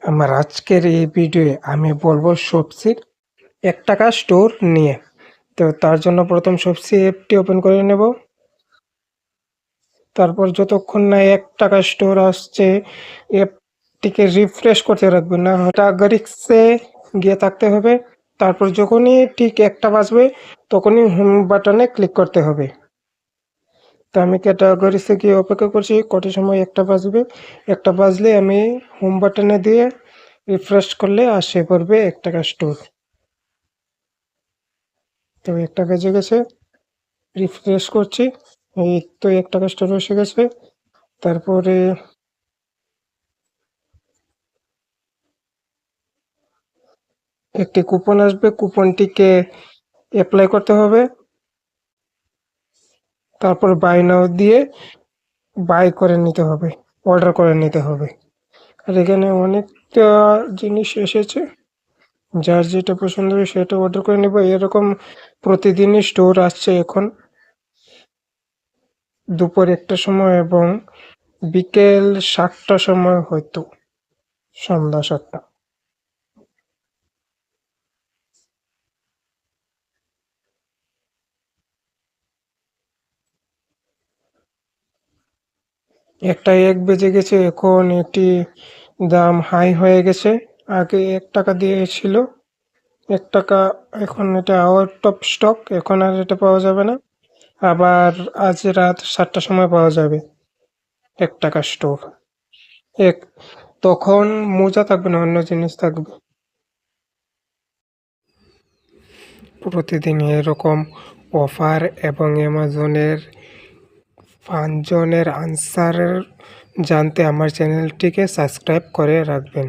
আমার আজকের এই ভিডিওয়ে আমি বলবো সবজির ৳১ স্টোর নিয়ে। তো তার জন্য প্রথম সবজি অ্যাপটি ওপেন করে নেব। তারপর যতক্ষণ না ৳১ স্টোর আসছে অ্যাপটিকে রিফ্রেশ করতে রাখবেন, না হয় টার্গেটিক্সে গিয়ে থাকতে হবে। তারপর যখনই ঠিক ১টা বাজবে তখনই হোম বাটনে ক্লিক করতে হবে। তো আমি ক্যাটাগরিতে গিয়ে অপেক্ষা করছি কত সময় ১টা বাজবে। ১টা বাজলে আমি হোম বাটনে দিয়ে রিফ্রেশ করলে আসে পড়বে ৳১ স্টোর। তো ১টা বেজে গেছে, রিফ্রেশ করছি, এই তো ৳১ স্টোর এসে গেছে। তারপরে একটি কুপন আসবে, কুপনটিকে অ্যাপ্লাই করতে হবে। তারপর বাই নাও দিয়ে বাই করে নিতে হবে, অর্ডার করে নিতে হবে। আর এখানে অনেকটা জিনিস এসেছে, যার যেটা পছন্দ হবে সেটা অর্ডার করে নেব। এরকম প্রতিদিনই স্টোর আসছে এখন, দুপুর ১টার সময় এবং বিকেল ৭টার সময়, হয়তো সন্ধ্যা ৭টা। একটা ১ বেজে গেছে, এখন এটি দাম হাই হয়ে গেছে। আগে ৳১ দিয়ে ছিল, ৳১, এখন এটা আউট অফ স্টক, এখন আর এটা পাওয়া যাবে না। আবার আজ রাত ৭টার সময় পাওয়া যাবে ৳১ স্টোর। এক তখন মোজা থাকবে না, অন্য জিনিস থাকবে। প্রতিদিন এরকম অফার এবং অ্যামাজনের ফানজনের আনসার জানতে আমার চ্যানেলটিকে সাবস্ক্রাইব করে রাখবেন।